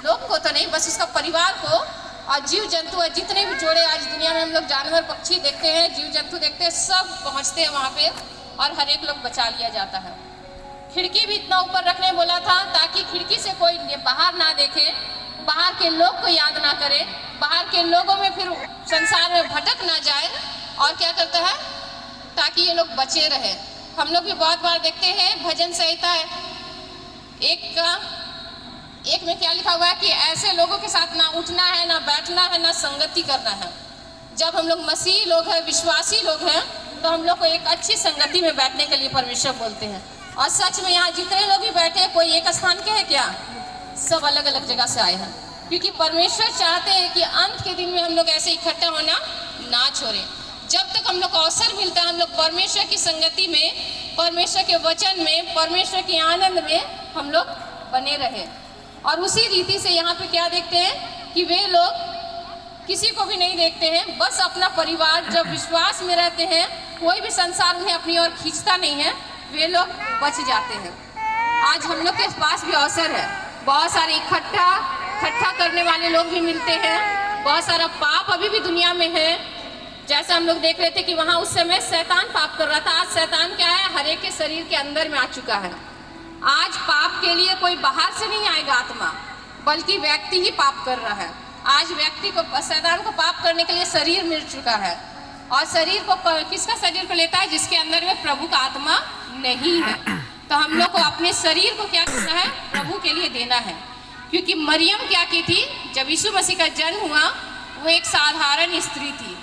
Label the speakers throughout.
Speaker 1: लोग को तो नहीं, बस उसका परिवार को और जीव जंतु और जितने भी जोड़े आज दुनिया में हम लोग जानवर पक्षी देखते हैं, जीव जंतु देखते हैं, सब पहुंचते हैं वहाँ पे और हर एक लोग बचा लिया जाता है। खिड़की भी इतना ऊपर रखने बोला था ताकि खिड़की से कोई बाहर ना देखे, बाहर के लोग को याद ना करे, बाहर के लोगों में फिर संसार में भटक ना जाए। और क्या करता है, ताकि ये लोग बचे रहे। हम लोग भी बहुत बार देखते हैं भजन संहिता एक में क्या लिखा हुआ है कि ऐसे लोगों के साथ ना उठना है, ना बैठना है, ना संगति करना है। जब हम लोग मसीही लोग हैं, विश्वासी लोग हैं, तो हम लोग को एक अच्छी संगति में बैठने के लिए परमेश्वर बोलते हैं। और सच में यहाँ जितने लोग भी बैठे हैं, कोई एक स्थान के हैं क्या? सब अलग अलग जगह से आए हैं, क्योंकि परमेश्वर चाहते हैं कि अंत के दिन में हम लोग ऐसे इकट्ठा होना ना छोड़ें। जब तक हम लोग को अवसर मिलता है, हम लोग परमेश्वर की संगति में, परमेश्वर के वचन में, परमेश्वर के आनंद में हम लोग बने रहे। और उसी रीति से यहाँ पे क्या देखते हैं कि वे लोग किसी को भी नहीं देखते हैं, बस अपना परिवार। जब विश्वास में रहते हैं, कोई भी संसार उन्हें अपनी ओर खींचता नहीं है, वे लोग बच जाते हैं। आज हम लोग के पास भी अवसर है, बहुत सारे इकट्ठा करने वाले लोग भी मिलते हैं। बहुत सारा पाप अभी भी दुनिया में है। जैसा हम लोग देख रहे थे कि वहाँ उस समय शैतान पाप कर रहा था। आज शैतान क्या है, हर एक के शरीर के अंदर में आ चुका है। आज पाप के लिए कोई बाहर से नहीं आएगा आत्मा, बल्कि व्यक्ति ही पाप कर रहा है। आज व्यक्ति को, शैतान को पाप करने के लिए शरीर मिल चुका है। और शरीर को किसका शरीर को लेता है? जिसके अंदर में प्रभु का आत्मा नहीं है। तो हम लोग को अपने शरीर को क्या करना है? प्रभु के लिए देना है। क्योंकि मरियम क्या की थी, जब यीशु मसीह का जन्म हुआ, वो एक साधारण स्त्री थी,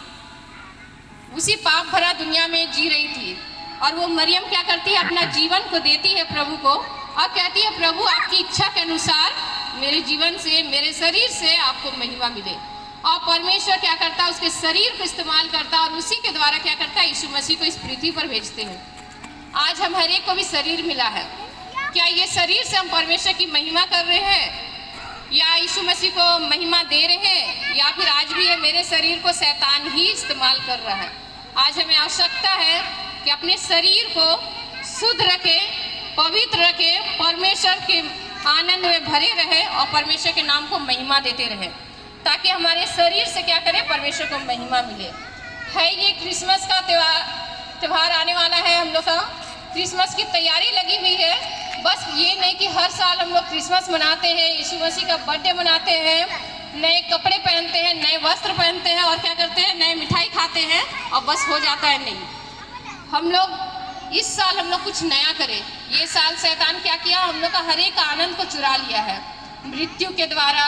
Speaker 1: उसी पाप भरा दुनिया में जी रही थी। और वो मरियम क्या करती है? अपना जीवन को देती है प्रभु को और कहती है, प्रभु आपकी इच्छा के अनुसार मेरे जीवन से, मेरे शरीर से आपको महिमा मिले। और परमेश्वर क्या करता है? उसके शरीर को इस्तेमाल करता है और उसी के द्वारा क्या करता है? यीशु मसीह को इस पृथ्वी पर भेजते हैं। आज हम हर एक को भी शरीर मिला है। क्या ये शरीर से हम परमेश्वर की महिमा कर रहे हैं, या यीशु मसीह को महिमा दे रहे हैं, या फिर आज भी ये मेरे शरीर को शैतान ही इस्तेमाल कर रहा है? आज हमें आवश्यकता है कि अपने शरीर को शुद्ध रखें, पवित्र रखें, परमेश्वर के आनंद में भरे रहे और परमेश्वर के नाम को महिमा देते रहे, ताकि हमारे शरीर से क्या करें? परमेश्वर को महिमा मिले। है ये क्रिसमस का त्यौहार आने वाला है, हम लोग का क्रिसमस की तैयारी लगी हुई है। बस ये नहीं कि हर साल हम लोग क्रिसमस मनाते हैं, यीशु मसीह का बर्थडे मनाते हैं, नए कपड़े पहनते हैं, नए वस्त्र पहनते हैं और क्या करते हैं? नए मिठाई खाते हैं और बस हो जाता है। नहीं, हम लोग इस साल हम लोग कुछ नया करें। ये साल शैतान क्या किया? हम लोग का हर एक आनंद को चुरा लिया है मृत्यु के द्वारा,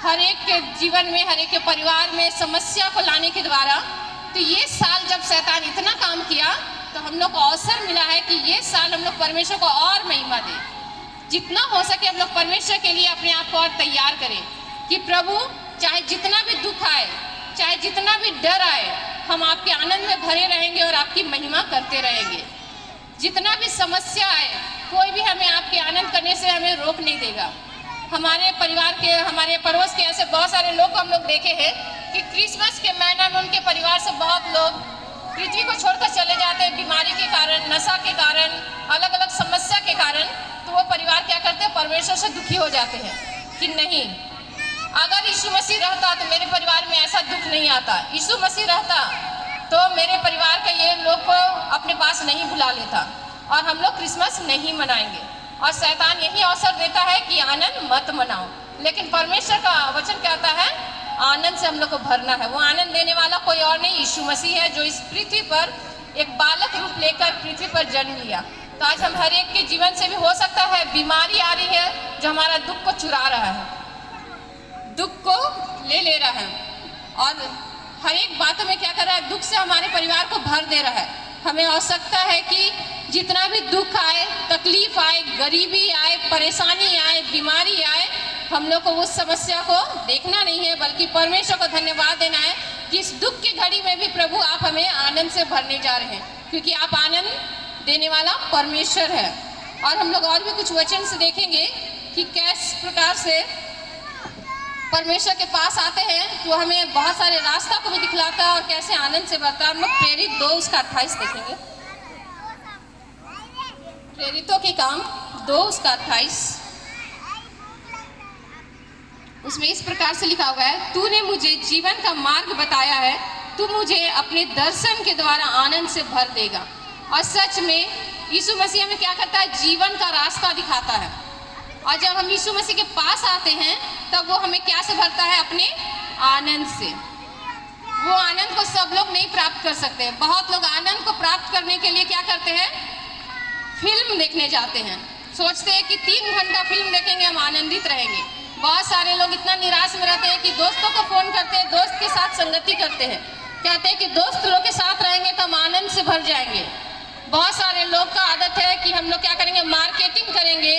Speaker 1: हर एक के जीवन में, हर एक के परिवार में समस्या को लाने के द्वारा। तो ये साल जब शैतान इतना काम किया, तो हम लोग को अवसर मिला है कि ये साल हम लोग परमेश्वर को और महिमा दें। जितना हो सके हम लोग परमेश्वर के लिए अपने आप को और तैयार करें कि प्रभु, चाहे जितना भी दुख आए, चाहे जितना भी डर आए, हम आपके आनंद में भरे रहेंगे और आपकी महिमा करते रहेंगे। जितना भी समस्या आए, कोई भी हमें आपके आनंद करने से हमें रोक नहीं देगा। हमारे परिवार के, हमारे पड़ोस के ऐसे बहुत सारे लोग हम लोग देखे हैं कि क्रिसमस के महीना में उनके परिवार से बहुत लोग पृथ्वी को छोड़कर चले जाते हैं, बीमारी के कारण, नशा के कारण, अलग अलग समस्या के कारण। तो वो परिवार क्या करते हैं? परमेश्वर से दुखी हो जाते हैं कि नहीं, अगर यीशु मसीह रहता तो मेरे परिवार में ऐसा दुख नहीं आता, यीशु मसीह रहता तो मेरे परिवार के ये लोग को अपने पास नहीं बुला लेता और हम लोग क्रिसमस नहीं मनाएंगे। और शैतान यही अवसर देता है कि आनंद मत मनाओ, लेकिन परमेश्वर का वचन कहता है आनंद से हम लोग को भरना है। वो आनंद देने वाला कोई और नहीं, यीशु मसीह है, जो इस पृथ्वी पर एक बालक रूप लेकर पृथ्वी पर जन्म लिया। तो आज हम हर एक के जीवन से भी हो सकता है बीमारी आ रही है जो हमारा दुख को चुरा रहा है, दुख को ले रहा है और हर एक बातों में क्या कर रहा है? दुख से हमारे परिवार को भर दे रहा है। हमें आवश्यकता है कि जितना भी दुख आए, तकलीफ आए, गरीबी आए, परेशानी आए, बीमारी आए, हम लोग को उस समस्या को देखना नहीं है, बल्कि परमेश्वर को धन्यवाद देना है कि इस दुख की घड़ी में भी प्रभु आप हमें आनंद से भरने जा रहे हैं, क्योंकि आप आनंद देने वाला परमेश्वर है। और हम लोग और भी कुछ वचन से देखेंगे कि किस प्रकार से परमेश्वर के पास आते हैं, तो हमें बहुत सारे रास्ता को भी दिखलाता है और कैसे आनंद से भरता है। हम लोग प्रेरित 2:28 देखेंगे। प्रेरितों के काम 2:28। उसमें इस प्रकार से लिखा हुआ है, तूने मुझे जीवन का मार्ग बताया है, तू मुझे अपने दर्शन के द्वारा आनंद से भर देगा। और सच में यीशु मसीह हमें क्या करता है, जीवन का रास्ता दिखाता है। और जब हम यीशु मसीह के पास आते हैं तब वो हमें क्या से भरता है, अपने आनंद से। वो आनंद को सब लोग नहीं प्राप्त कर सकते। बहुत लोग आनंद को प्राप्त करने के लिए क्या करते हैं, फिल्म देखने जाते हैं, सोचते हैं कि 3 घंटा फिल्म देखेंगे हम आनंदित रहेंगे। बहुत सारे लोग इतना निराश में रहते हैं कि दोस्तों को फोन करते हैं, दोस्त के साथ संगति करते हैं, कहते हैं कि दोस्त लोग के साथ रहेंगे तो हम आनंद से भर जाएंगे। बहुत सारे लोग का आदत है कि हम लोग क्या करेंगे, मार्केटिंग करेंगे,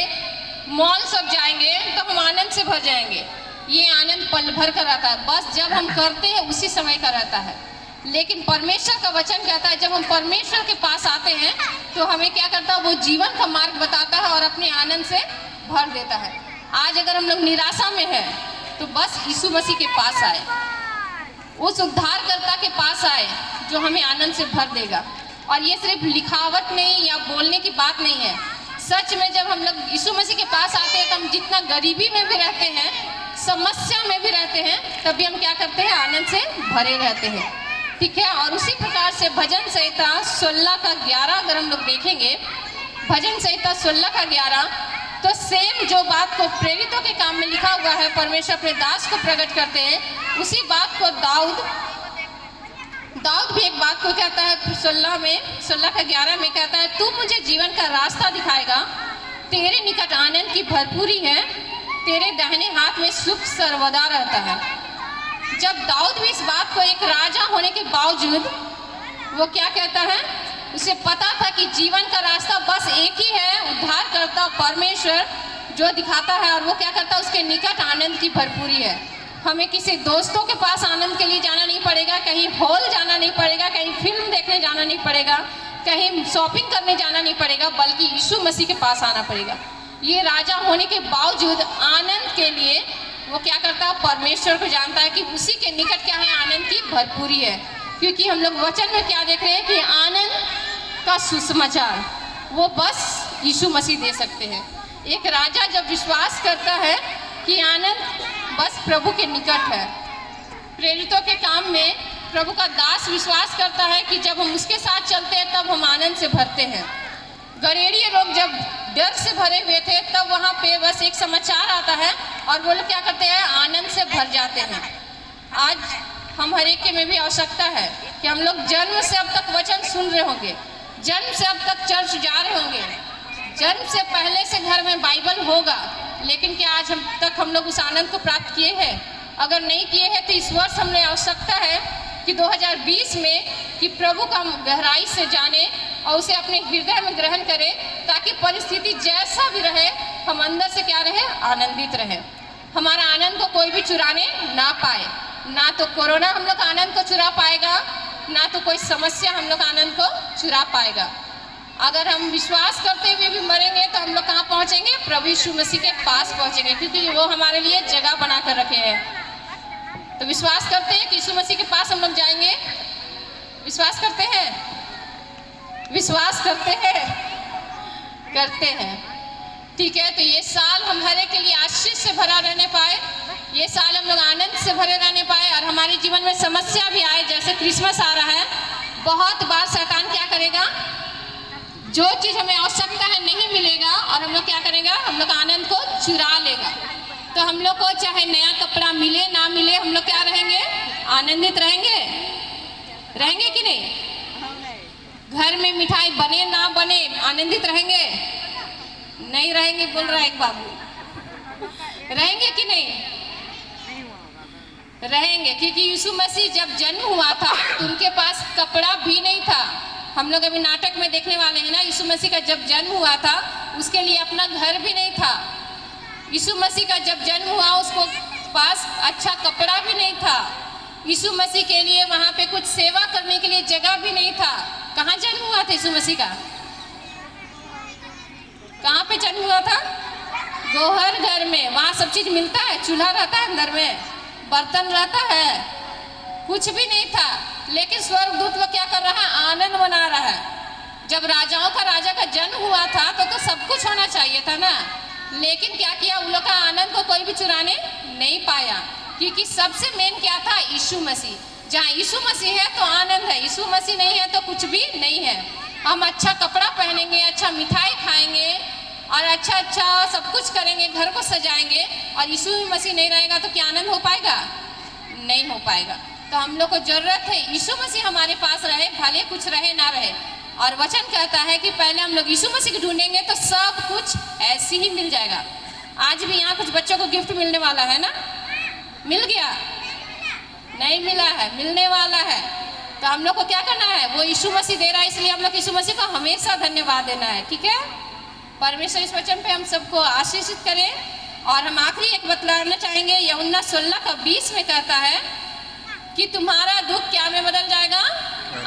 Speaker 1: मॉल सब जाएंगे तो हम आनंद से भर जाएंगे। ये आनंद पल भर का रहता है, बस जब हम करते हैं उसी समय का रहता है। लेकिन परमेश्वर का वचन कहता है जब हम परमेश्वर के पास आते हैं तो हमें क्या करता है, वो जीवन का मार्ग बताता है और अपने आनंद से भर देता है। आज अगर हम लोग निराशा में हैं तो बस यीशु मसीह के पास आए, उस उद्धारकर्ता के पास आए जो हमें आनंद से भर देगा। और ये सिर्फ लिखावट नहीं या बोलने की बात नहीं है, सच में जब हम लोग यीशु मसीह के पास आते हैं तो हम जितना गरीबी में भी रहते हैं, समस्या में भी रहते हैं, तभी हम क्या करते हैं, आनंद से भरे रहते हैं। ठीक है। और उसी प्रकार से भजन संहिता 16 का 11 अगर हम लोग देखेंगे, भजन संहिता 16 का 11, तो सेम जो बात को प्रेरितों के काम में लिखा हुआ है, परमेश्वर अपने दास को प्रकट करते हैं, उसी बात को दाऊद भी एक बात को कहता है 16 का 11 में कहता है, तू मुझे जीवन का रास्ता दिखाएगा, तेरे निकट आनंद की भरपूरी है, तेरे दाहिने हाथ में सुख सर्वदा रहता है। जब दाऊद भी इस बात को एक राजा होने के बावजूद वो क्या कहता है, उसे पता था कि जीवन का रास्ता बस एक ही है, उद्धारकर्ता परमेश्वर जो दिखाता है, और वो क्या करता है, उसके निकट आनंद की भरपूरी है। हमें किसी दोस्तों के पास आनंद के लिए जाना नहीं पड़ेगा, कहीं हॉल जाना नहीं पड़ेगा, कहीं फिल्म देखने जाना नहीं पड़ेगा, कहीं शॉपिंग करने जाना नहीं पड़ेगा, बल्कि यीशु मसीह के पास आना पड़ेगा। ये राजा होने के बावजूद आनंद के लिए वो क्या करता है, परमेश्वर को जानता है कि उसी के निकट क्या है, आनंद की भरपूरी है। क्योंकि हम लोग वचन में क्या देख रहे हैं कि आनंद का सुसमाचार वो बस यीशु मसीह दे सकते हैं। एक राजा जब विश्वास करता है कि आनंद बस प्रभु के निकट है, प्रेरितों के काम में प्रभु का दास विश्वास करता है कि जब हम उसके साथ चलते हैं तब हम आनंद से भरते हैं। गरेड़िए लोग जब डर से भरे हुए थे तब वहाँ पे बस एक समाचार आता है और वो लोग क्या करते हैं, आनंद से भर जाते हैं। आज हम हर एक के में भी आवश्यकता है कि हम लोग जन्म से अब तक वचन सुन रहे होंगे, जन्म से अब तक चर्च जा रहे होंगे, जन्म से पहले से घर में बाइबल होगा, लेकिन क्या आज हम लोग उस आनंद को प्राप्त किए हैं? अगर नहीं किए हैं तो इस वर्ष हमें आवश्यकता है कि 2020 में कि प्रभु का गहराई से जाने और उसे अपने हृदय में ग्रहण करें, ताकि परिस्थिति जैसा भी रहे हम अंदर से क्या रहे, आनंदित रहे। हमारा आनंद को कोई भी चुराने ना पाए, ना तो कोरोना हम लोग आनंद को चुरा पाएगा, ना तो कोई समस्या हम लोग आनंद को चुरा पाएगा। अगर हम विश्वास करते हुए भी मरेंगे तो हम लोग कहाँ पहुँचेंगे, प्रभु यीशु मसीह के पास पहुँचेंगे, क्योंकि वो हमारे लिए जगह बना कर रखे हैं। तो विश्वास करते हैं कि यीशु मसीह के पास हम लोग जाएंगे, विश्वास करते हैं, विश्वास करते हैं। ठीक है। तो ये साल हम हर एक के लिए आशीष से भरा रहने पाए, ये साल हम लोग आनंद से भरे रहने पाए, और हमारे जीवन में समस्या भी आए, जैसे क्रिसमस आ रहा है, बहुत बार शैतान क्या करेगा, जो चीज़ हमें आवश्यकता है नहीं मिलेगा और हम लोग क्या करेगा, हम लोग आनंद को चुरा लेगा। तो हम लोग को चाहे नया कपड़ा मिले ना मिले, हम लोग क्या रहेंगे, आनंदित रहेंगे, रहेंगे कि नहीं? घर में मिठाई बने ना बने आनंदित रहेंगे, नहीं रहेंगे, बोल रहा है एक बाबू, रहेंगे कि नहीं? रहेंगे, क्योंकि यीशु मसीह जब जन्म हुआ था तो उनके पास कपड़ा भी नहीं था। हम लोग अभी नाटक में देखने वाले हैं ना, यीशु मसीह का जब जन्म हुआ था उसके लिए अपना घर भी नहीं था। यीशु मसीह का जब जन्म हुआ उसको पास अच्छा कपड़ा भी नहीं था। यीशु मसीह के लिए वहाँ पे कुछ सेवा करने के लिए जगह भी नहीं था। कहाँ जन्म हुआ था यीशु मसीह का? कहाँ पे जन्म हुआ था? गोहर घर में। वहाँ सब चीज़ मिलता है, चूल्हा रहता है अंदर में, बर्तन रहता है, कुछ भी नहीं था। लेकिन स्वर्गदूत लोग क्या कर रहा है, आनंद मना रहा है। जब राजाओं का राजा का जन्म हुआ था तो सब कुछ होना चाहिए था ना, लेकिन क्या किया, उन लोग का आनंद को कोई भी चुराने नहीं नहीं पाया, क्योंकि सबसे मेन क्या था, यीशु मसीह। जहाँ यीशु मसीह है तो आनंद है, यीशु मसीह नहीं है तो कुछ भी नहीं है। हम अच्छा कपड़ा पहनेंगे, अच्छा मिठाई खाएंगे और अच्छा अच्छा सब कुछ करेंगे, घर को सजाएंगे, और यीशु मसीह नहीं रहेगा तो क्या आनंद हो पाएगा? नहीं हो पाएगा। तो हम लोग को जरूरत है यीशु मसीह हमारे पास रहे, भले कुछ रहे ना रहे। और वचन कहता है कि पहले हम लोग यीशु मसीह को ढूंढेंगे तो सब कुछ ऐसे ही मिल जाएगा। आज भी यहाँ कुछ बच्चों को गिफ्ट मिलने वाला है ना, मिल गया? नहीं मिला है, मिलने वाला है। तो हम लोग को क्या करना है, वो यीशु मसीह दे रहा है, इसलिए हम लोग यीशु मसीह को हमेशा धन्यवाद देना है। ठीक है, परमेश्वर इस वचन पे हम सबको आशीषित करें। और हम आखिरी एक बतलाना चाहेंगे, यूहन्ना 16:20 में कहता है कि तुम्हारा दुख क्या में बदल जाएगा?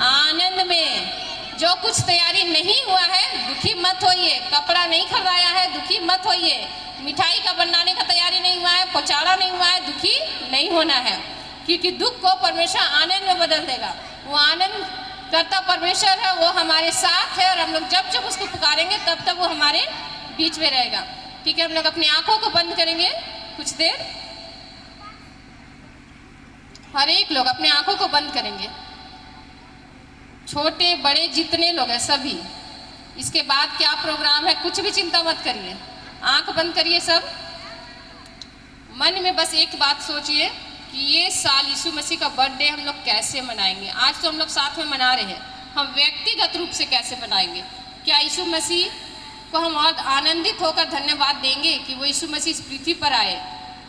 Speaker 1: आनंद में। जो कुछ तैयारी नहीं हुआ है दुखी मत होइए, कपड़ा नहीं खरीदाया है दुखी मत होइए, मिठाई का बनाने का तैयारी नहीं हुआ है, पहुँचाड़ा नहीं हुआ है, दुखी नहीं होना है, क्योंकि दुख को परमेश्वर आनंद में बदल देगा। वो आनंद करता परमेश्वर है, वो हमारे साथ है, और हम लोग जब जब उसको पुकारेंगे तब तब वो हमारे बीच में रहेगा। ठीक है, हम लोग अपनी आंखों को बंद करेंगे कुछ देर, हर एक लोग अपने आंखों को बंद करेंगे, छोटे बड़े जितने लोग हैं सभी। इसके बाद क्या प्रोग्राम है कुछ भी चिंता मत करिए, आंख बंद करिए सब। मन में बस एक बात सोचिए कि ये साल यीशु मसीह का बर्थडे हम लोग कैसे मनाएंगे। आज तो हम लोग साथ में मना रहे हैं, हम व्यक्तिगत रूप से कैसे मनाएंगे? क्या यीशु मसीह को हम और आनंदित होकर धन्यवाद देंगे कि वो यीशु मसीह इस पृथ्वी पर आए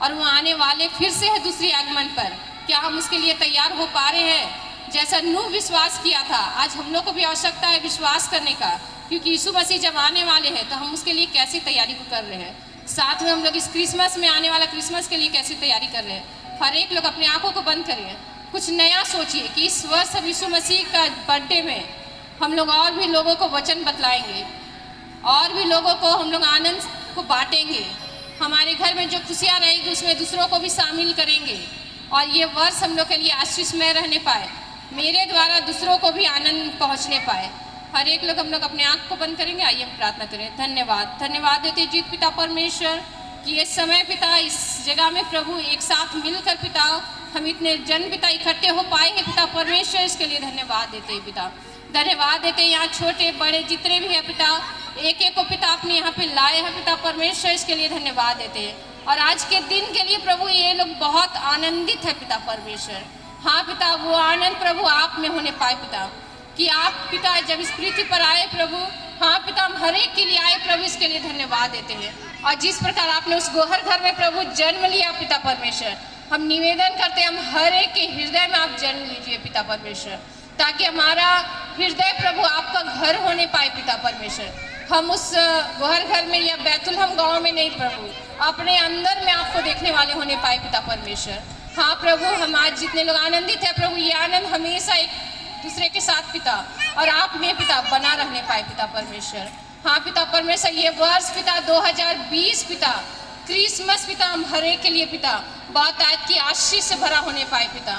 Speaker 1: और वो आने वाले फिर से है दूसरी आगमन पर? क्या हम उसके लिए तैयार हो पा रहे हैं? जैसा नूह विश्वास किया था, आज हम लोग को भी आवश्यकता है विश्वास करने का, क्योंकि यीशु मसीह जब आने वाले हैं तो हम उसके लिए कैसी तैयारी कर रहे हैं। साथ में हम लोग इस क्रिसमस में आने वाला क्रिसमस के लिए कैसी तैयारी कर रहे हैं। हर एक लोग अपनी आंखों को बंद करिए, कुछ नया सोचिए कि इस वर्ष हम यीशु मसीह का बर्थडे में हम लोग और भी लोगों को वचन बतलाएंगे, और भी लोगों को हम लोग आनंद को बांटेंगे। हमारे घर में जो खुशियाँ रहेंगी उसमें दूसरों को भी शामिल करेंगे, और ये वर्ष हम लोग के लिए आशीषमय रहने पाए, मेरे द्वारा दूसरों को भी आनंद पहुँचने पाए। हर एक लोग हम लोग अपने आँख को बंद करेंगे। आइए हम प्रार्थना करें। धन्यवाद देते जीत पिता परमेश्वर कि ये समय पिता इस जगह में प्रभु एक साथ मिलकर पिता हम इतने जन पिता इकट्ठे हो पाए हैं पिता परमेश्वर, इसके लिए धन्यवाद देते हैं पिता। धन्यवाद देते हैं यहाँ छोटे बड़े जितने भी हैं पिता, एक एक को पिता अपने यहाँ पे लाए हैं पिता परमेश्वर, इसके लिए धन्यवाद देते हैं। और आज के दिन के लिए प्रभु ये लोग बहुत आनंदित है पिता परमेश्वर। हाँ पिता, वो आनंद प्रभु आप में होने पाए पिता, कि आप पिता जब इस पृथ्वी पर आए प्रभु, हाँ पिता हम हर एक के लिए आए प्रभु, इसके लिए धन्यवाद देते हैं। और जिस प्रकार आपने उस गोहर घर में प्रभु जन्म लिया पिता परमेश्वर, हम निवेदन करते हैं हम हर एक के हृदय में आप जन्म लीजिए पिता परमेश्वर, ताकि हमारा हृदय प्रभु आपका घर होने पाए पिता परमेश्वर। हम उस गोहर घर में या बैतुलहम गाँव में नहीं प्रभु, अपने अंदर में आपको देखने वाले होने पाए पिता परमेश्वर। हाँ प्रभु, हम आज जितने लोग आनंदित हैं प्रभु, ये आनंद हमेशा एक दूसरे के साथ पिता और आप में पिता बना रहने पाए पिता परमेश्वर। हाँ पिता परमेश्वर, ये वर्ष पिता 2020 पिता क्रिसमस पिता हम हर एक के लिए पिता बहुत आयत की आशीष से भरा होने पाए पिता।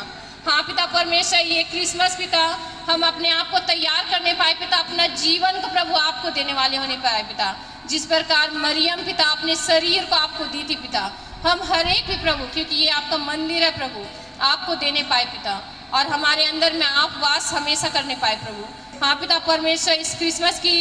Speaker 1: हाँ पिता परमेश्वर, ये क्रिसमस पिता हम अपने आप को तैयार करने पाए पिता, अपना जीवन को प्रभु आपको देने वाले होने पाए पिता। जिस प्रकार मरियम पिता अपने शरीर को आपको दी थी पिता, हम हर एक भी प्रभु, क्योंकि ये आपका मंदिर है प्रभु, आपको देने पाए पिता, और हमारे अंदर में आप वास हमेशा करने पाए प्रभु। हाँ पिता परमेश्वर, इस क्रिसमस की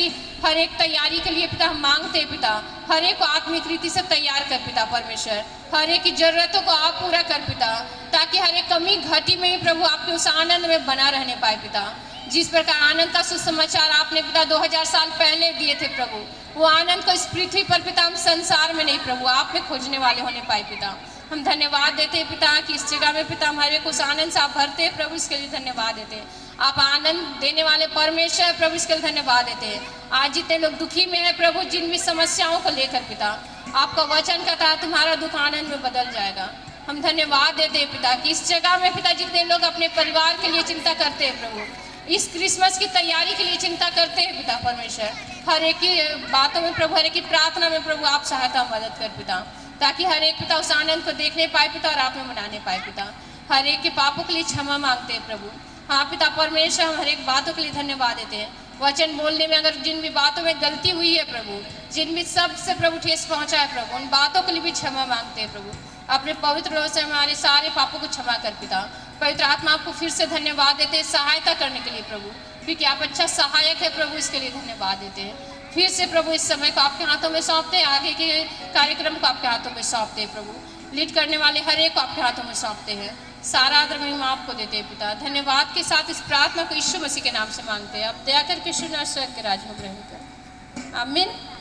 Speaker 1: हर एक तैयारी के लिए पिता हम मांगते हैं पिता, हर एक को आत्मिक रीति से तैयार कर पिता परमेश्वर, हर एक की जरूरतों को आप पूरा कर पिता, ताकि हर एक कमी घटी में ही प्रभु आपके उस आनंद में बना रहने पाए पिता। जिस प्रकार आनंद का सुसमाचार आपने पिता 2000 साल पहले दिए थे प्रभु, वो आनंद को इस पृथ्वी पर पिता हम संसार में नहीं प्रभु आप में खोजने वाले होने पाए पिता। हम धन्यवाद देते हैं पिता कि इस जगह में पिता हमारे को उस आनंद से आप भरते हैं प्रभु, इसके लिए धन्यवाद देते हैं। आप आनंद देने वाले परमेश्वर प्रभु, इसके लिए धन्यवाद देते हैं। आज जितने लोग दुखी में हैं प्रभु, जिन भी समस्याओं को लेकर पिता, आपका वचन कहता है तुम्हारा दुख आनंद में बदल जाएगा। हम धन्यवाद देते हैं पिता कि इस जगह में पिता जितने लोग अपने परिवार के लिए चिंता करते हैं प्रभु, इस क्रिसमस की तैयारी के लिए चिंता करते हैं पिता परमेश्वर, हर एक की बातों में प्रभु, हर एक की प्रार्थना में प्रभु आप सहायता मदद कर पिता, ताकि हर एक पिता उस आनंद को देखने पाए पिता और आप में मनाने पाए पिता। हर एक के पापों के लिए क्षमा मांगते हैं प्रभु। हाँ पिता परमेश्वर, हम हर एक बातों के लिए धन्यवाद देते हैं। वचन बोलने में अगर जिन भी बातों में गलती हुई है प्रभु, जिन भी सबसे प्रभु ठेस पहुंचा है प्रभु, उन बातों के लिए भी क्षमा मांगते हैं प्रभु। अपने पवित्र लोगों से हमारे सारे पापों को क्षमा कर पिता। पवित्र आत्मा आपको फिर से धन्यवाद देते हैं सहायता करने के लिए प्रभु, क्योंकि आप अच्छा सहायक है प्रभु, इसके लिए धन्यवाद देते हैं। फिर से प्रभु इस समय को आपके हाथों में सौंपते हैं, आगे के कार्यक्रम को आपके हाथों में सौंपते हैं प्रभु, लीड करने वाले हर एक को आपके हाथों में सौंपते हैं। सारा आदर महिमा आपको देते हैं पिता। धन्यवाद के साथ इस प्रार्थना को यीशु मसीह के नाम से मांगते हैं। आप दया करके सुना स्वर्ग के राज में ग्रहण करें। आमीन।